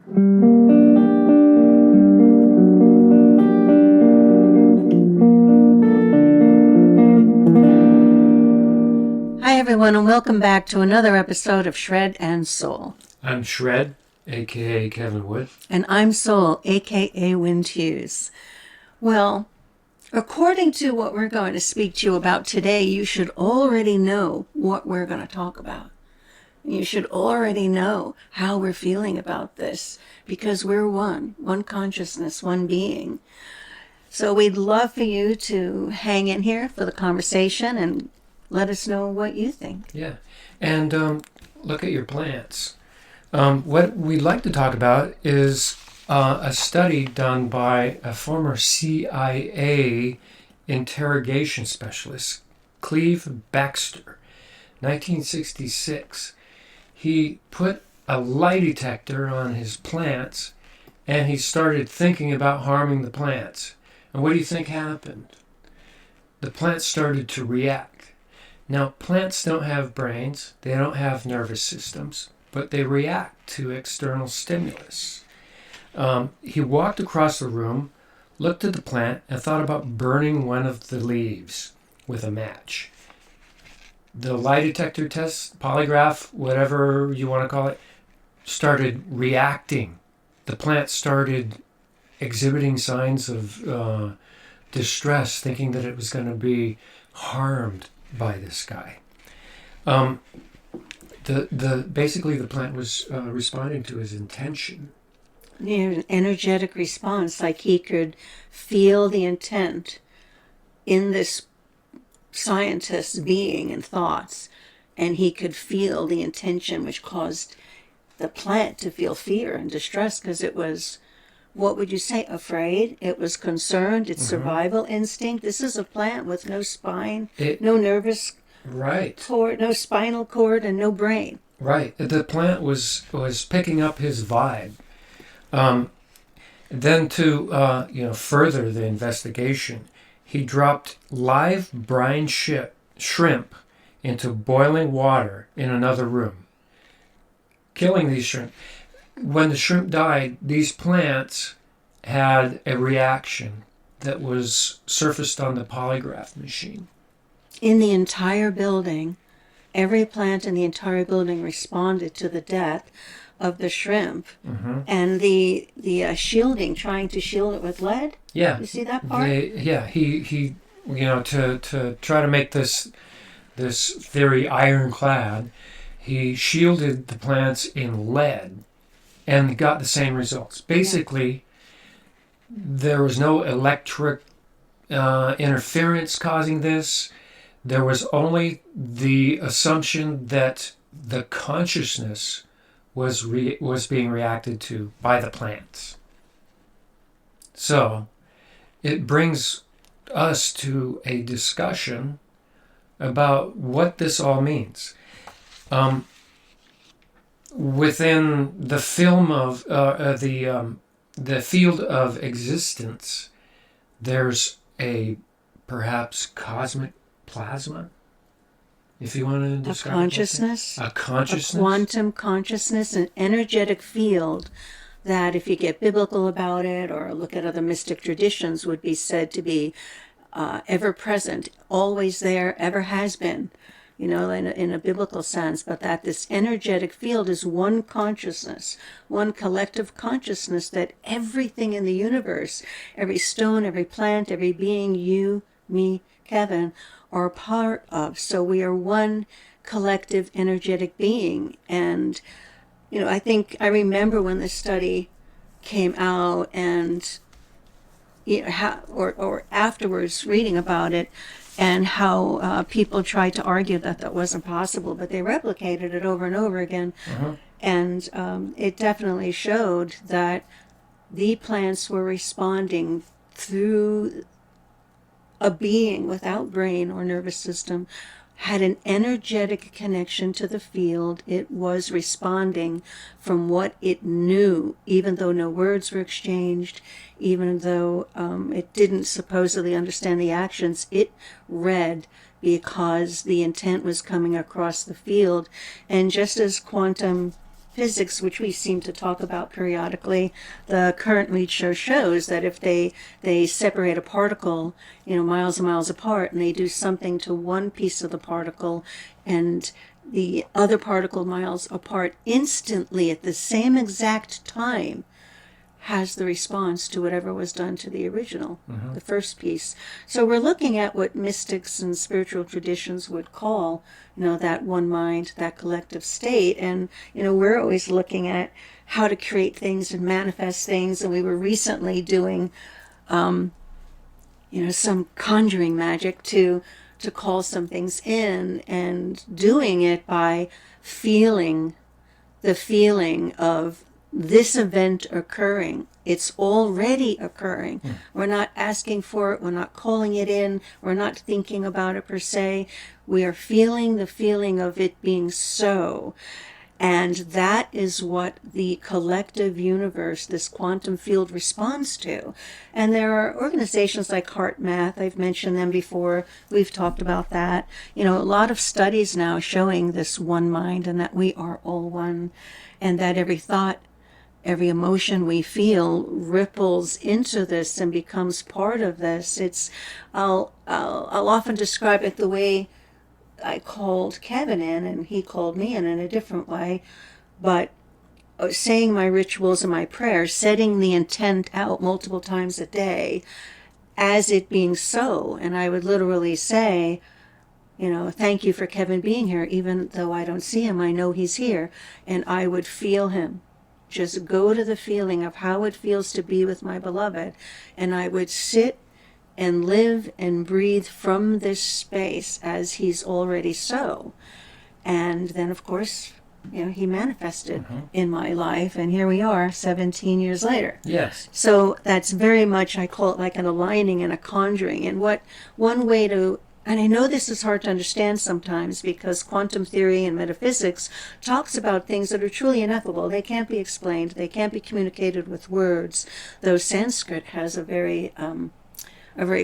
Hi everyone, and welcome back to another episode of Shred and Soul. I'm Shred, aka Kevin Wood. And I'm Soul, aka Wind Hughes. Well, according to what we're going to speak to you about today, you should already know what we're going to talk about. You should already know how we're feeling about this, because we're one consciousness, one being. So we'd love for you to hang in here for the conversation and let us know what you think. Yeah, and look at your plants. What we'd like to talk about is a study done by a former CIA interrogation specialist, Cleve Baxter, 1966. He put a lie detector on his plants, and he started thinking about harming the plants. And what do you think happened? The plants started to react. Now, plants don't have brains, they don't have nervous systems, but they react to external stimulus. He walked across the room, looked at the plant, and thought about burning one of the leaves with a match. The lie detector test, polygraph, whatever you want to call it, started reacting. The plant started exhibiting signs of distress, thinking that it was going to be harmed by this guy. Basically the plant was responding to his intention. An energetic response, like he could feel the intent in this scientist's being and thoughts, and he could feel the intention which caused the plant to feel fear and distress, because it was, what would you say, afraid? It was concerned, its survival instinct. This is a plant with no spine, no nervous cord, no spinal cord, and no brain. Right. The plant was picking up his vibe. Then to further the investigation, he dropped live brine shrimp into boiling water in another room, killing these shrimp. When the shrimp died, these plants had a reaction that was surfaced on the polygraph machine. In the entire building, every plant in the entire building responded to the death of the shrimp, and the shielding, trying to shield it with lead. Yeah, you see that part? He to try to make this theory ironclad, he shielded the plants in lead, and got the same results. Basically, there was no electric interference causing this. There was only the assumption that the consciousness was being reacted to by the plants. So it brings us to a discussion about what this all means. Within the film of the field of existence, there's a perhaps cosmic plasma, if you want to describe a consciousness, a consciousness, a quantum consciousness, an energetic field that, if you get biblical about it or look at other mystic traditions, would be said to be ever present, always there, ever has been, in a biblical sense, but that this energetic field is one consciousness, one collective consciousness, that everything in the universe, every stone, every plant, every being, you, me, Kevin, are a part of. So we are one collective energetic being. And, I remember when this study came out, and or afterwards reading about it, and how people tried to argue that wasn't possible, but they replicated it over and over again. And it definitely showed that the plants were responding through a being without brain or nervous system, had an energetic connection to the field. It was responding from what it knew, even though no words were exchanged, even though it didn't supposedly understand the actions. It read because the intent was coming across the field. And just as quantum physics, which we seem to talk about periodically, the current research shows that if they separate a particle, miles and miles apart, and they do something to one piece of the particle and the other particle miles apart, instantly at the same exact time has the response to whatever was done to the original, the first piece. So we're looking at what mystics and spiritual traditions would call, that one mind, that collective state. And, we're always looking at how to create things and manifest things. And we were recently doing, some conjuring magic to call some things in, and doing it by feeling the feeling of this event occurring. It's already occurring. We're not asking for it. We're not calling it in. We're not thinking about it per se. We are feeling the feeling of it being so. And that is what the collective universe, this quantum field, responds to. And there are organizations like Heart Math. I've mentioned them before. We've talked about that. A lot of studies now showing this one mind, and that we are all one, and that every thought, every emotion we feel ripples into this and becomes part of this. I'll often describe it the way I called Kevin in, and he called me in a different way. But saying my rituals and my prayers, setting the intent out multiple times a day as it being so. And I would literally say, thank you for Kevin being here. Even though I don't see him, I know he's here. And I would feel him. Just go to the feeling of how it feels to be with my beloved. And I would sit and live and breathe from this space as he's already so. And then, of course, he manifested in my life. And here we are 17 years later. Yes. So that's very much, I call it like an aligning and a conjuring. And one way to, and I know this is hard to understand sometimes, because quantum theory and metaphysics talks about things that are truly ineffable. They can't be explained. They can't be communicated with words, though Sanskrit has a very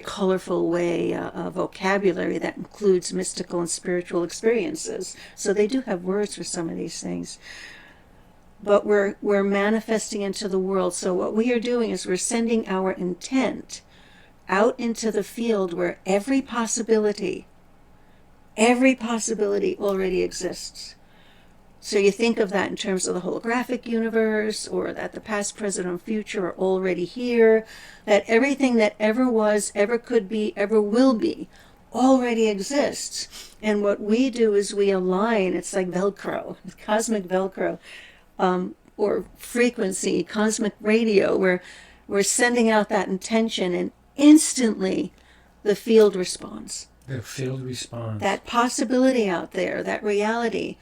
colorful way, a vocabulary that includes mystical and spiritual experiences. So they do have words for some of these things. But we're manifesting into the world. So what we are doing is we're sending our intent out into the field where every possibility already exists. So you think of that in terms of the holographic universe, or that the past, present, and future are already here, that everything that ever was, ever could be, ever will be, already exists. And what we do is we align. It's like Velcro, cosmic Velcro, or frequency, cosmic radio, where we're sending out that intention, and instantly the field responds. The field responds. That possibility out there, that reality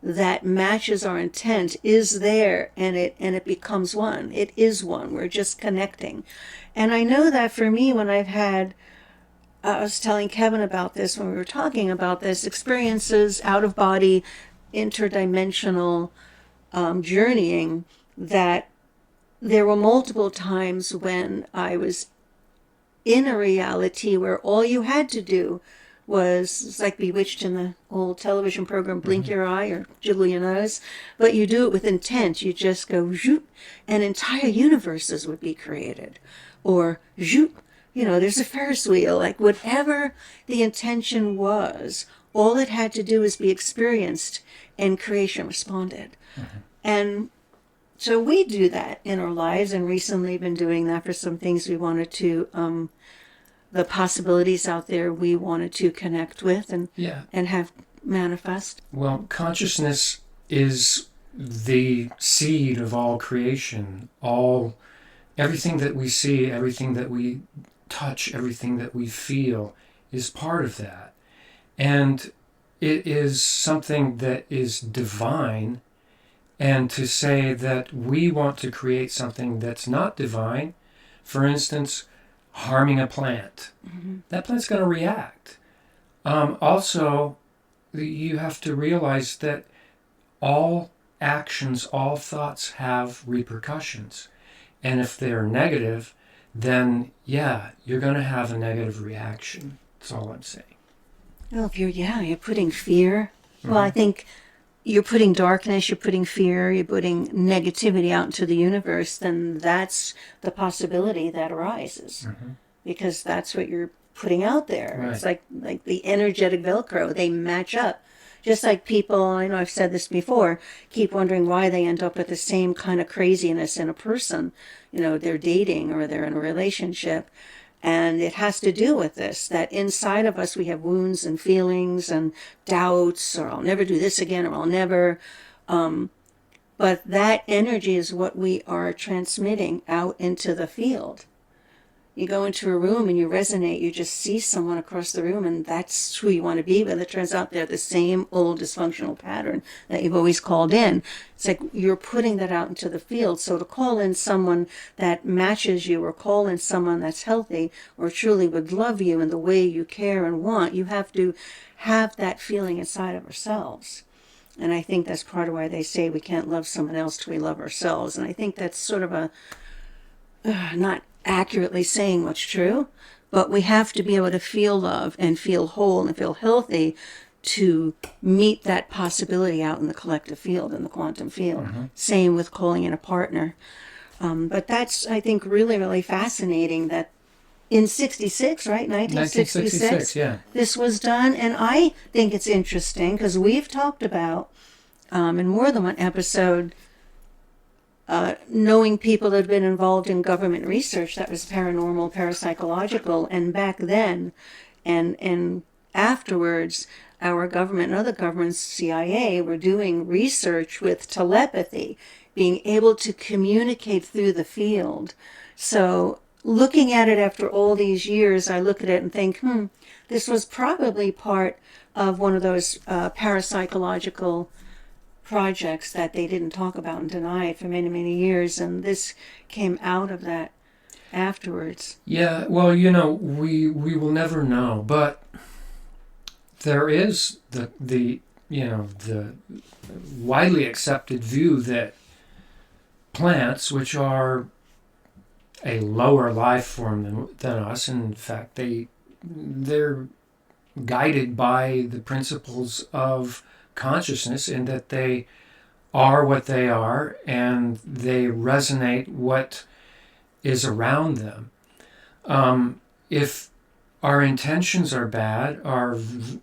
that matches our intent is there, and it becomes one. It is one. We're just connecting. And I know that for me, when I was telling Kevin about this when we were talking about this, experiences, out of body, interdimensional journeying, that there were multiple times when I was in a reality where all you had to do was, it's like Bewitched in the old television program, blink your eye or jiggle your nose, but you do it with intent. You just go zoop, and entire universes would be created. Or zoop, there's a Ferris wheel, like whatever the intention was, all it had to do was be experienced, and creation responded. And so we do that in our lives, and recently been doing that for some things we wanted to, the possibilities out there we wanted to connect with and have manifest. Well, consciousness is the seed of all creation. Everything that we see, everything that we touch, everything that we feel is part of that. And it is something that is divine. And to say that we want to create something that's not divine, for instance, harming a plant, that plant's going to react. Also, you have to realize that all actions, all thoughts have repercussions. And if they're negative, then you're going to have a negative reaction. That's all I'm saying. Well, if you're putting fear, well, I think you're putting darkness, you're putting fear, you're putting negativity out into the universe, then that's the possibility that arises. Because that's what you're putting out there. Right. It's like the energetic Velcro. They match up. Just like people, I know I've said this before, keep wondering why they end up with the same kind of craziness in a person. They're dating or they're in a relationship. And it has to do with this, that inside of us we have wounds and feelings and doubts, or I'll never do this again, or I'll never. But that energy is what we are transmitting out into the field. You go into a room and you resonate, you just see someone across the room and that's who you want to be with. It turns out they're the same old dysfunctional pattern that you've always called in. It's like you're putting that out into the field. So to call in someone that matches you, or call in someone that's healthy or truly would love you in the way you care and want, you have to have that feeling inside of ourselves. And I think that's part of why they say we can't love someone else till we love ourselves. And I think that's sort of a not accurately saying what's true, but we have to be able to feel love and feel whole and feel healthy to meet that possibility out in the collective field, in the quantum field. Same with calling in a partner. But that's, I think, really, really fascinating that in 66, right, 1966, yeah. this was done. And I think it's interesting because we've talked about, in more than one episode, knowing people that have been involved in government research that was paranormal, parapsychological, and back then and afterwards, our government and other governments, CIA, were doing research with telepathy, being able to communicate through the field. So looking at it after all these years, I look at it and think, this was probably part of one of those parapsychological projects that they didn't talk about and deny for many, many years, and this came out of that afterwards. Yeah, well, we will never know, but there is the widely accepted view that plants, which are a lower life form than us, in fact, they're guided by the principles of consciousness, in that they are what they are and they resonate what is around them. If our intentions are bad, our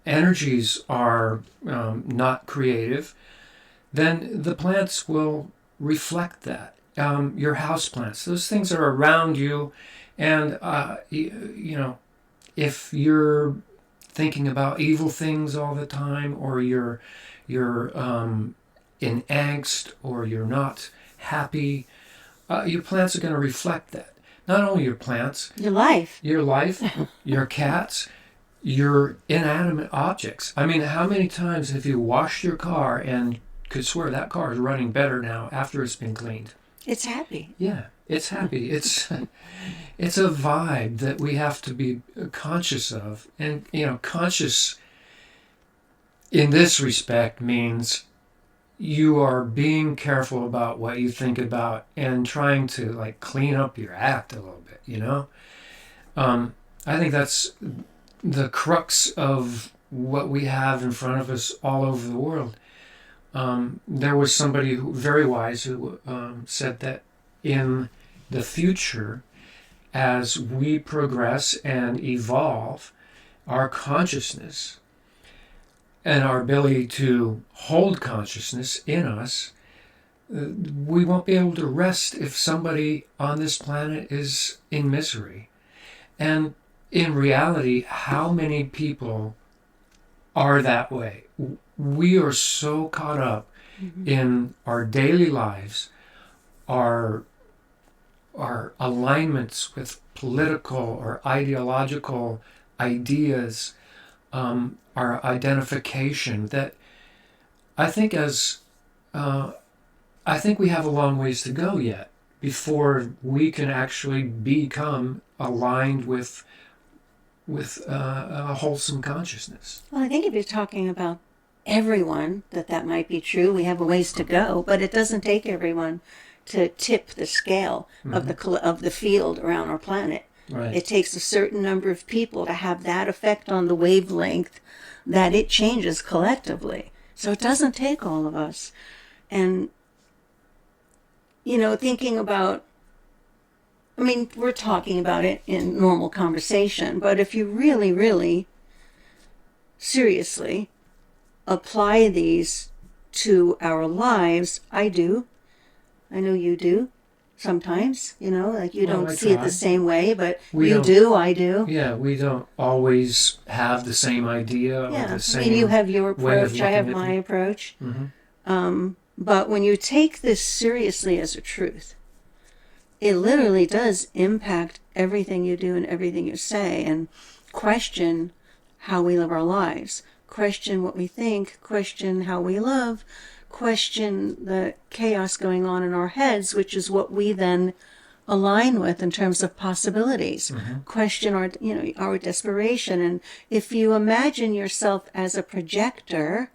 energies are not creative, then the plants will reflect that. Your house plants, those things are around you, and if you're thinking about evil things all the time, or you're in angst, or you're not happy, your plants are going to reflect that. Not only your plants, your life, your cats, your inanimate objects. I mean, how many times have you washed your car and could swear that car is running better now after it's been cleaned? It's happy. Yeah, it's happy. It's a vibe that we have to be conscious of. And, conscious in this respect means you are being careful about what you think about and trying to clean up your act a little bit, I think that's the crux of what we have in front of us all over the world. There was somebody very wise who said that in the future, as we progress and evolve, our consciousness and our ability to hold consciousness in us, we won't be able to rest if somebody on this planet is in misery. And in reality, how many people are that way? We are so caught up in our daily lives, our alignments with political or ideological ideas, our identification, that I think we have a long ways to go yet before we can actually become aligned with a wholesome consciousness. Well, I think if you're talking about everyone, that might be true. We have a ways to go, but it doesn't take everyone to tip the scale of the field around our planet. Right. It takes a certain number of people to have that effect on the wavelength that it changes collectively. So it doesn't take all of us. And, you know, thinking about, I mean, we're talking about it in normal conversation, but if you really, really seriously apply these to our lives, I do. I know you do. Sometimes, you know, like you Well, don't I see it try. the same way, but We you don't. do, I do. Yeah, we don't always have the same idea or Yeah, the I mean, you same have your way of approach, I have looking at my things. approach. Hmm. But when you take this seriously as a truth, it literally does impact everything you do and everything you say, and question how we live our lives, question what we think, question how we love, question the chaos going on in our heads, which is what we then align with in terms of possibilities. Question our, you know, our desperation. And if you imagine yourself as a projector,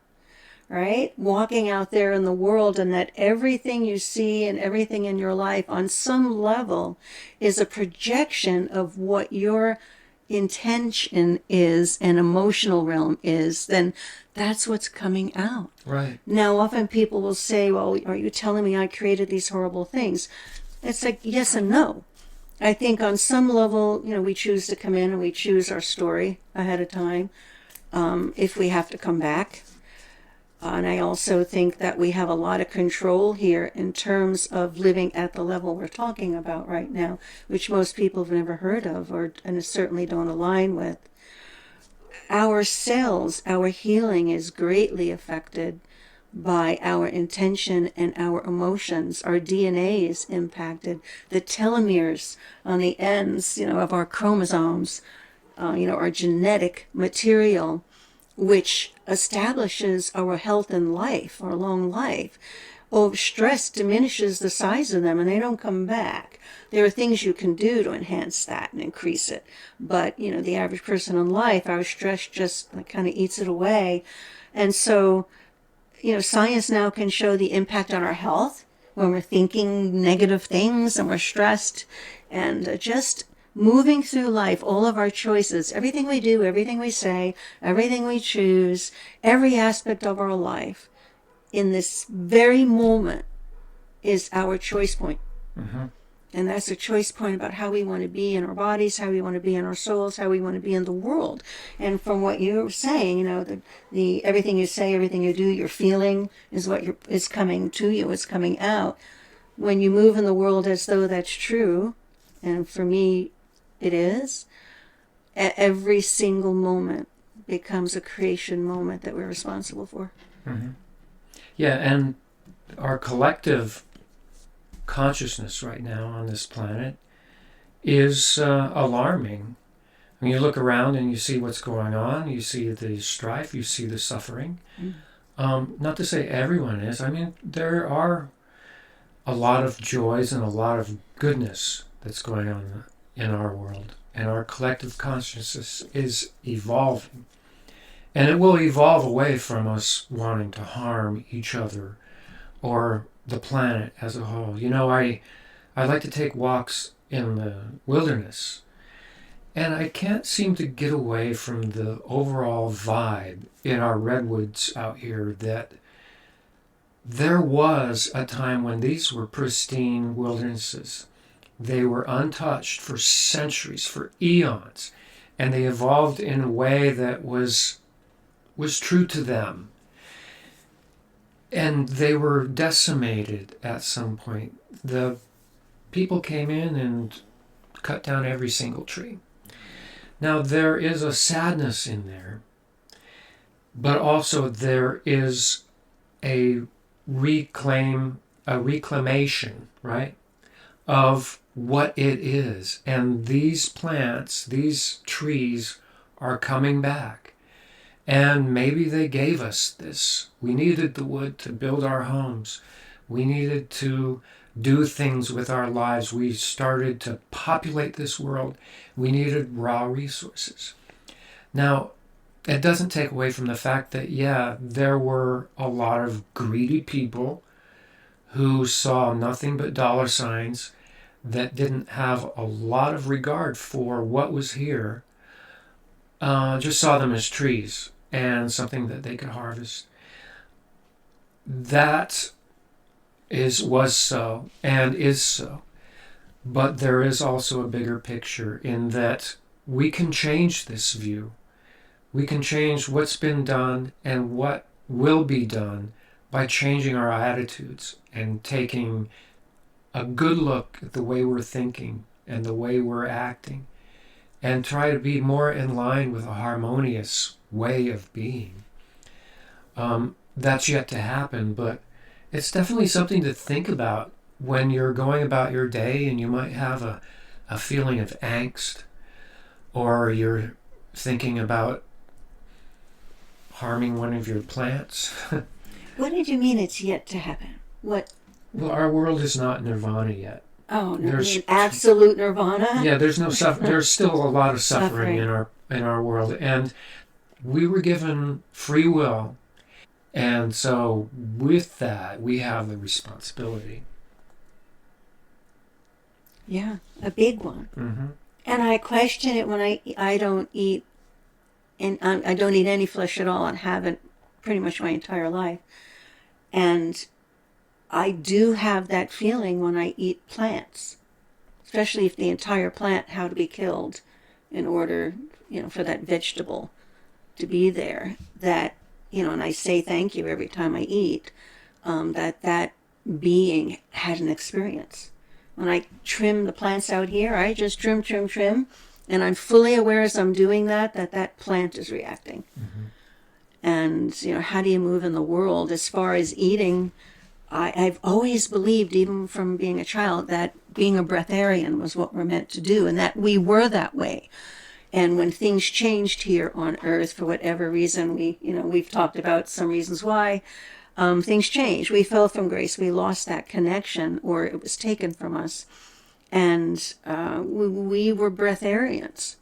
right, walking out there in the world, and that everything you see and everything in your life on some level is a projection of what your intention is and emotional realm is, then that's what's coming out. Right. Now, often people will say, well, are you telling me I created these horrible things? It's like yes and no. I think on some level, you know, we choose to come in and we choose our story ahead of time, if we have to come back. And I also think that we have a lot of control here in terms of living at the level we're talking about right now, which most people have never heard of or and certainly don't align with. Our cells, our healing is greatly affected by our intention and our emotions. Our DNA is impacted. The telomeres on the ends, you know, of our chromosomes, you know, our genetic material, which establishes our health and life, our long life. Oh, stress diminishes the size of them and they don't come back. There are things you can do to enhance that and increase it. But, you know, the average person in life, our stress just like, kind of eats it away. And so, you know, science now can show the impact on our health when we're thinking negative things and we're stressed, and just moving through life, all of our choices, everything we do, everything we say, everything we choose, every aspect of our life in this very moment is our choice point. Hmm. And that's a choice point about how we want to be in our bodies, how we want to be in our souls, how we want to be in the world. And from what you're saying, you know, the everything you say, everything you do, your feeling is what is coming to you, is coming out. When you move in the world as though that's true, and for me, it is, every single moment becomes a creation moment that we're responsible for. Hmm. Yeah, and our collective consciousness right now on this planet is alarming. When you look around and you see what's going on, you see the strife, you see the suffering. Not to say everyone is. I mean, there are a lot of joys and a lot of goodness that's going on in our world. And our collective consciousness is evolving. And it will evolve away from us wanting to harm each other or the planet as a whole. You know, I like to take walks in the wilderness, and I can't seem to get away from the overall vibe in our redwoods out here that there was a time when these were pristine wildernesses. They were untouched for centuries, for eons, and they evolved in a way that was true to them. And they were decimated at some point. The people came in and cut down every single tree. Now, there is a sadness in there, but also there is a reclamation, right, of what it is. And these plants, these trees are coming back. And maybe they gave us this. We needed the wood to build our homes. We needed to do things with our lives. We started to populate this world. We needed raw resources. Now, it doesn't take away from the fact that, yeah, there were a lot of greedy people who saw nothing but dollar signs, that didn't have a lot of regard for what was here, just saw them as trees and something that they could harvest. that was so and is so. But there is also a bigger picture in that we can change this view. We can change what's been done and what will be done by changing our attitudes and taking a good look at the way we're thinking and the way we're acting and try to be more in line with a harmonious way of being. That's yet to happen, but it's definitely something to think about when you're going about your day and you might have a feeling of angst, or you're thinking about harming one of your plants. What did you mean it's yet to happen? What? Well, our world is not nirvana yet. Oh, no, There's- you mean absolute nirvana? Yeah, there's no there's still a lot of suffering Suffering. in our world, and we were given free will, and so with that we have a responsibility. Yeah, a big one. Mm-hmm. And I question it when I don't eat, and I don't eat any flesh at all, and haven't pretty much my entire life. And I do have that feeling when I eat plants, especially if the entire plant had to be killed in order, for that vegetable to be there. That, and I say thank you every time I eat, that being had an experience. When I trim the plants out here, I just trim, and I'm fully aware as I'm doing that plant is reacting. Mm-hmm. And, how do you move in the world? As far as eating, I've always believed, even from being a child, that being a breatharian was what we're meant to do, and that we were that way. And when things changed here on Earth, for whatever reason, we've talked about some reasons why, things changed. We fell from grace. We lost that connection, or it was taken from us. And we were breatharians.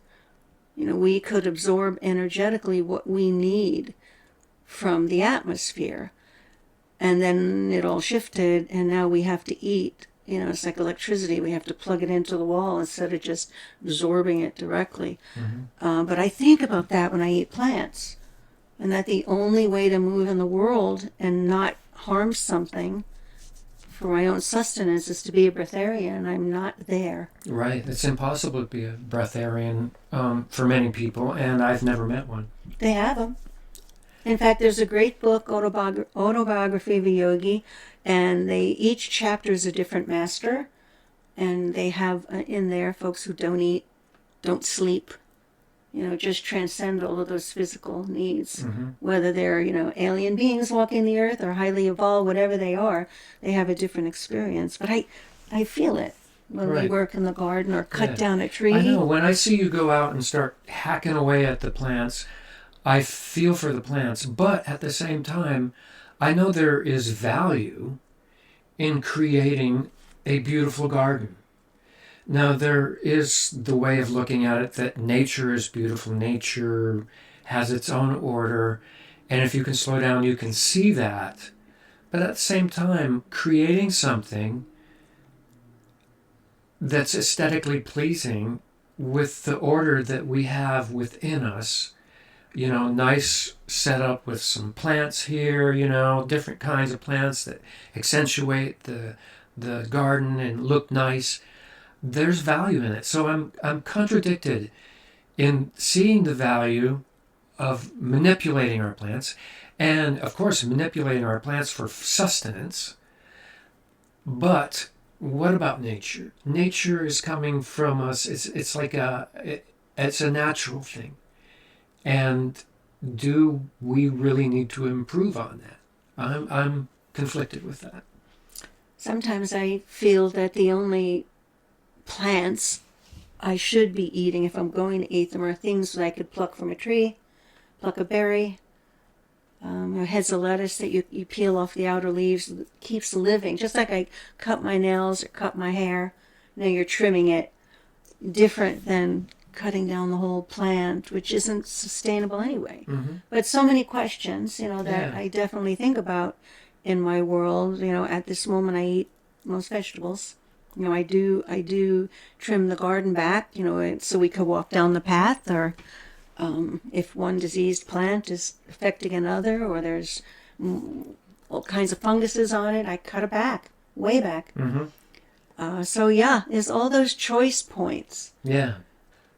We could absorb energetically what we need from the atmosphere. And then it all shifted, and now we have to eat. It's like electricity. We have to plug it into the wall instead of just absorbing it directly. Mm-hmm. But I think about that when I eat plants. And that the only way to move in the world and not harm something for my own sustenance is to be a breatharian, and I'm not there. Right. It's impossible to be a breatharian for many people, and I've never met one. They have them. In fact, there's a great book, Autobiography of a Yogi, and each chapter is a different master, and they have in there folks who don't eat, don't sleep, just transcend all of those physical needs. Mm-hmm. Whether they're, alien beings walking the earth or highly evolved, whatever they are, they have a different experience. But I feel it when we Right. work in the garden or cut Yeah. down a tree. I know. When I see you go out and start hacking away at the plants, I feel for the plants, but at the same time, I know there is value in creating a beautiful garden. Now, there is the way of looking at it that nature is beautiful. Nature has its own order. And if you can slow down, you can see that. But at the same time, creating something that's aesthetically pleasing with the order that we have within us, nice setup with some plants here, different kinds of plants that accentuate the garden and look nice. There's value in it. So I'm contradicted in seeing the value of manipulating our plants, and of course manipulating our plants for sustenance. But what about nature? Nature is coming from us. It's like it's a natural thing. And do we really need to improve on that? I'm conflicted with that. Sometimes I feel that the only plants I should be eating, if I'm going to eat them, are things that I could pluck from a tree, pluck a berry, heads of lettuce that you peel off the outer leaves, it keeps living. Just like I cut my nails or cut my hair, you're trimming it. Different than cutting down the whole plant, which isn't sustainable anyway. Mm-hmm. But so many questions, that Yeah. I definitely think about in my world. At this moment I eat most vegetables. I do trim the garden back, so we could walk down the path, or if one diseased plant is affecting another, or there's all kinds of funguses on it. I cut it back, way back. So yeah, it's all those choice points. Yeah.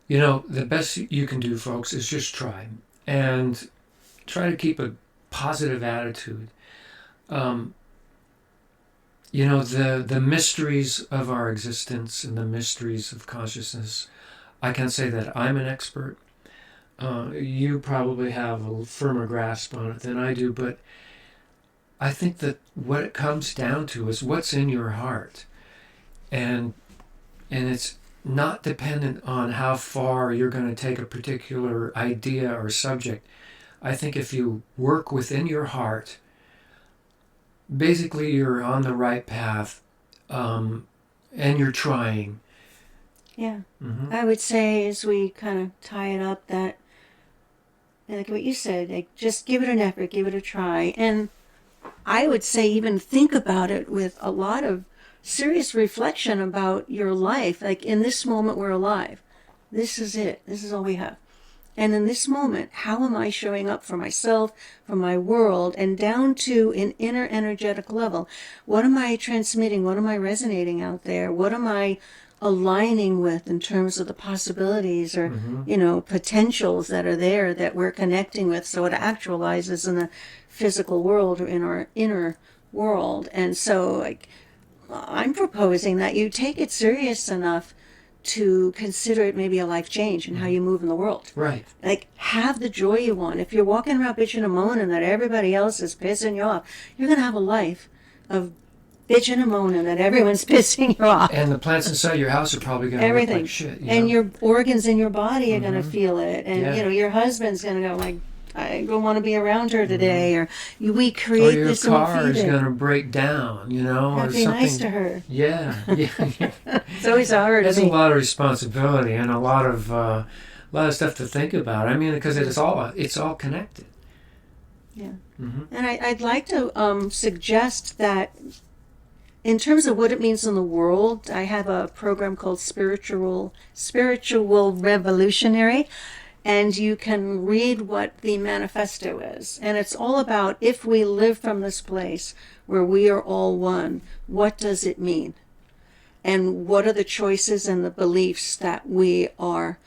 You know, the best you can do, folks, is just try. And try to keep a positive attitude. You know, the mysteries of our existence and the mysteries of consciousness, I can't say that I'm an expert. You probably have a firmer grasp on it than I do, but I think that what it comes down to is what's in your heart. And it's not dependent on how far you're going to take a particular idea or subject. I think if you work within your heart, basically you're on the right path, and you're trying. Yeah. I would say, as we kind of tie it up, that, like what you said, like, just give it an effort, give it a try. And I would say even think about it with a lot of serious reflection about your life. Like, in this moment, we're alive. This is it. This is all we have. And in this moment, how am I showing up for myself, for my world, and down to an inner energetic level? What am I transmitting? What am I resonating out there? What am I aligning with in terms of the possibilities or, potentials that are there that we're connecting with, so it actualizes in the physical world or in our inner world? And so, like, I'm proposing that you take it serious enough to consider it maybe a life change in how you move in the world. Right. Like, have the joy you want. If you're walking around bitching and moaning that everybody else is pissing you off, you're going to have a life of bitching and moaning that everyone's pissing you off. And the plants inside your house are probably going to look like shit. And your organs in your body are going to feel it. And, your husband's going to go like, I don't want to be around her today, or we create this and or your car feed is it. going to break down, or be something. nice to her. Yeah. It's always hard. It's a lot of responsibility and a lot of stuff to think about. I mean, because it's all connected. Yeah. And I'd like to suggest that, in terms of what it means in the world, I have a program called Spiritual Revolutionary. And you can read what the manifesto is. And it's all about, if we live from this place where we are all one, what does it mean? And what are the choices and the beliefs that we are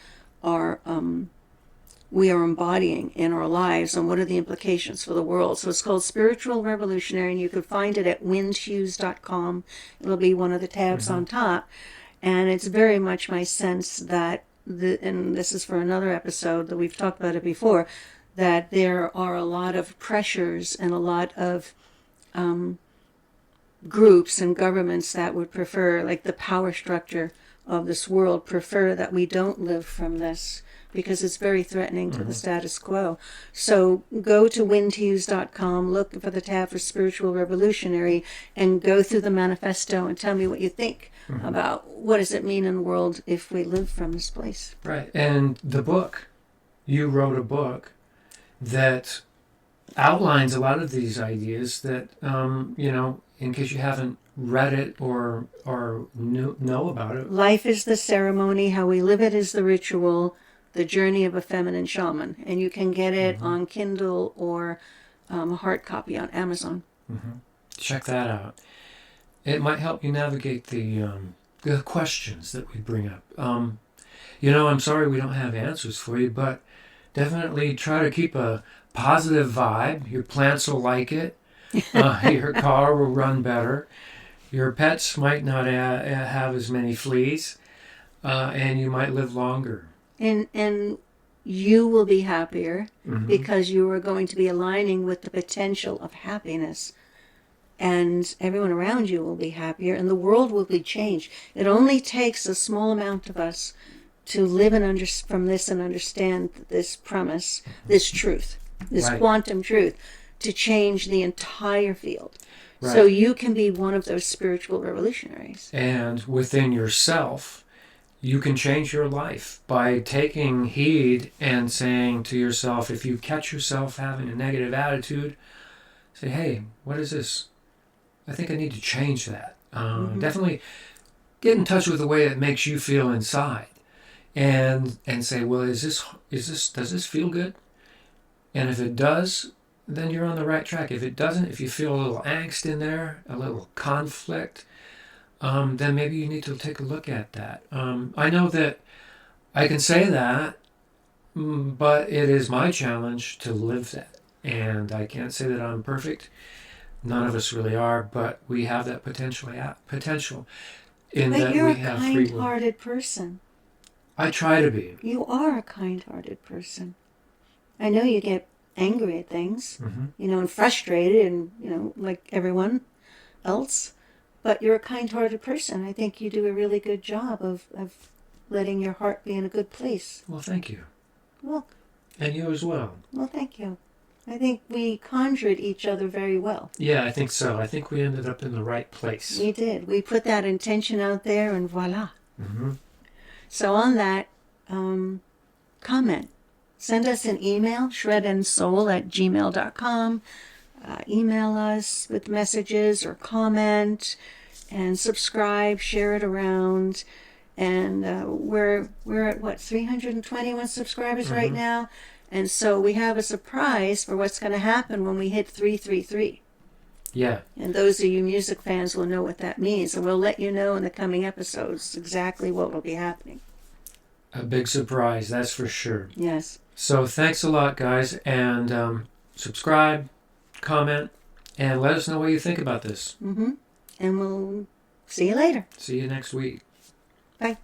embodying in our lives, and what are the implications for the world? So it's called Spiritual Revolutionary, and you can find it at windhughes.com. It'll be one of the tabs on top. And it's very much my sense that, and this is for another episode that we've talked about it before, that there are a lot of pressures and a lot of groups and governments that would prefer, like the power structure of this world, prefer that we don't live from this because it's very threatening to the status quo. So go to windhughes.com, look for the tab for Spiritual Revolutionary, and go through the manifesto and tell me what you think about what does it mean in the world if we live from this place. Right. And the book, you wrote a book that outlines a lot of these ideas that, in case you haven't read it or know about it. Life is the ceremony, how we live it is the ritual, the journey of a feminine shaman. And you can get it on Kindle or a hard copy on Amazon. Check that out. It might help you navigate the questions that we bring up. I'm sorry we don't have answers for you, but definitely try to keep a positive vibe. Your plants will like it. Your car will run better. Your pets might not have as many fleas, and you might live longer. And you will be happier because you are going to be aligning with the potential of happiness. And everyone around you will be happier, and the world will be changed. It only takes a small amount of us to live from this and understand this premise, this truth, this quantum truth, to change the entire field. Right. So you can be one of those spiritual revolutionaries. And within yourself, you can change your life by taking heed and saying to yourself, if you catch yourself having a negative attitude, say, hey, what is this? I think I need to change that. Definitely get in touch with the way it makes you feel inside, and say, well, does this feel good? And if it does, then you're on the right track. If it doesn't, if you feel a little angst in there, a little conflict, then maybe you need to take a look at that. I know that I can say that, but it is my challenge to live that. And I can't say that I'm perfect. None of us really are, but we have that potential in But that you're we a have free will. kind-hearted person. I try to be. You are a kind-hearted person. I know you get angry at things, and frustrated and, like everyone else, but you're a kind-hearted person. I think you do a really good job of letting your heart be in a good place. Well, thank you. Well, And you as well. well, thank you. I think we conjured each other very well. Yeah, I think so. I think we ended up in the right place. We did. We put that intention out there, and voila. Mm-hmm. So on that, comment. Send us an email, shredandsoul@gmail.com. Email us with messages or comment, and subscribe, share it around. And we're at 321 subscribers right now. And so we have a surprise for what's going to happen when we hit 333. Yeah. And those of you music fans will know what that means. And we'll let you know in the coming episodes exactly what will be happening. A big surprise, that's for sure. Yes. So thanks a lot, guys. And subscribe, comment, and let us know what you think about this. And we'll see you later. See you next week. Bye.